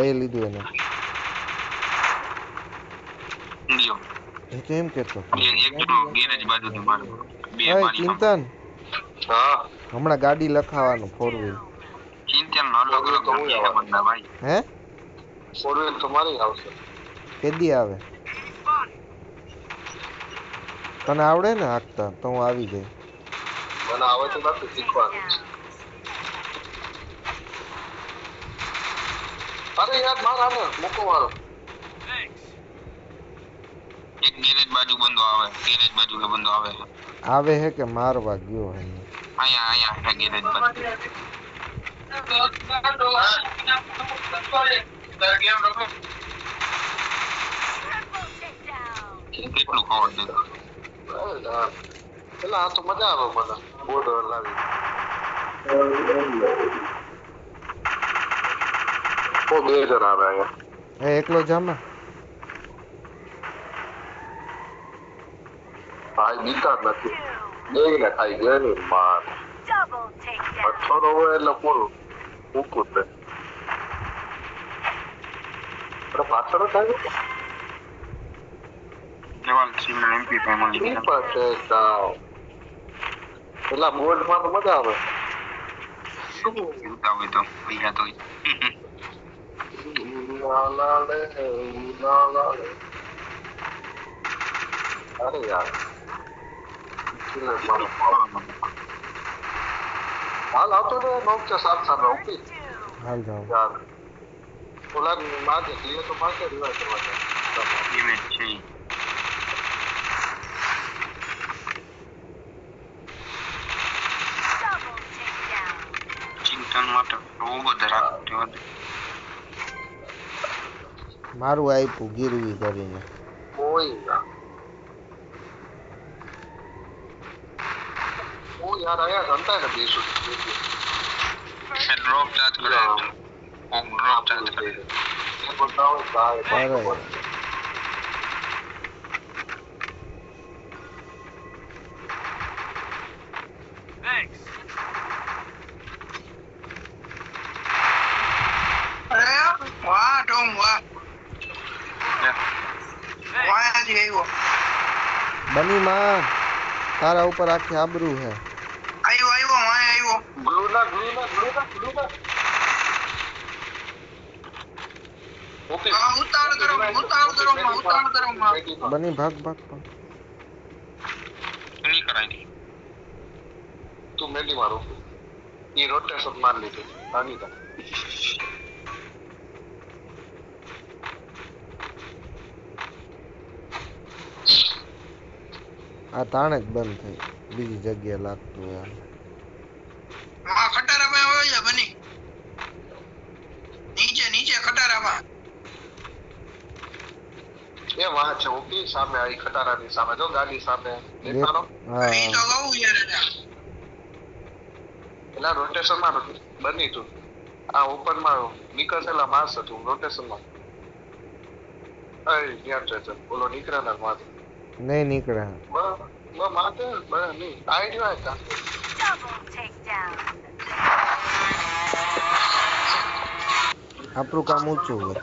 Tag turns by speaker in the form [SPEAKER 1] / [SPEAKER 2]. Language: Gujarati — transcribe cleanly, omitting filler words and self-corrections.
[SPEAKER 1] એ લીધું એને
[SPEAKER 2] લ્યો
[SPEAKER 1] એ કેમ કેતો
[SPEAKER 2] એક જો ગેરેજ બાજુ થી મારે બે
[SPEAKER 1] ઓય
[SPEAKER 2] મારી
[SPEAKER 1] ચિંતન
[SPEAKER 2] હા
[SPEAKER 1] હમણાં ગાડી લખાવાનું 4 વ્હીલ
[SPEAKER 2] ચિંતન નો અલગ અલગ જગ્યાએ બંદા ભાઈ
[SPEAKER 1] હે
[SPEAKER 2] 4 વ્હીલ તમારી આવશે
[SPEAKER 1] કેદી આવે તને આવડે ને હાંકતા તો હું આવી જાય
[SPEAKER 2] મને આવે તો નથી શીખવાનું અરે યાર માર આને મૂકો મારો એક ગેરેજ બાજુ બંદો આવે ગેરેજ બાજુ કે બંદો આવે
[SPEAKER 1] આવે હે કે મારવા ગયો હે
[SPEAKER 2] આયા હે ગેરેજ બાજુ કેટલું કવર દે પેલા આ તો મજા આવે મને બોર્ડર લાવી ઓ બે જણ આવે અહીંયા
[SPEAKER 1] એ એકલો જામે
[SPEAKER 2] ભાઈ બીતા નથી બેને ખાઈ ગયા ને માર પથ્થરો હોય એટલે પૂરું મૂકું જ નહીં પાછળ થાય કેવાલ સીમા એમપી ફેમિલી પેલા બોર્ડ માં તો મજા આવે જીવતા હોય તો પૈસા તો અરે યાર હાલ આવતો ને નોકચા સાત સાત ઓકે
[SPEAKER 1] હાલ જાવ
[SPEAKER 2] યાર ઓલા માગે ક્લિયર તો માગે રિવાઇવ કરવા ઇવેન્ટ છે ચિંતન માટે બહુ બધા રાખજો
[SPEAKER 1] મારું આપ્યું ગીરવી કરીને
[SPEAKER 2] ઓય ઓ યાર આયા ઘંટા ને 200 ડ્રોપ ચાર્જ કરે ઓ ડ્રોપ ચાર્જ કરે એ બતાવો
[SPEAKER 1] અરે
[SPEAKER 2] વાહ ટોમ વાહ વાહ આજી આવ્યો
[SPEAKER 1] બની માં તારા ઉપર આખી આબરૂ હે
[SPEAKER 2] આવ્યો બ્લુ ના ઓકે ઉતાર કરો
[SPEAKER 1] બની ભાગ
[SPEAKER 2] નહીં કરાય તું મેલી મારો ये रोटेशन मार लेते आगे का
[SPEAKER 1] આ તાણે જ બંધ થઈ બીજી જગ્યાએ લાગતું યાર
[SPEAKER 2] આ ખટારામાં આવે છે બની નીચે ખટારામાં એ વાહ છે ઓકે સામે આવી ખટારાની સામે જો ગાડી સામે દેખાનો અહીં તો ગયું યાર એલા રોટેશન માં નથી બની તું આ ઓપન માં નીકળેલા માસ હતું રોટેશન માં અરે યાર છે બોલો નીકળેલા માસ
[SPEAKER 1] નહીં નીકળે
[SPEAKER 2] માથે નહીં આઈડિયા હતા
[SPEAKER 1] આપણું કામ ઊંચું હોય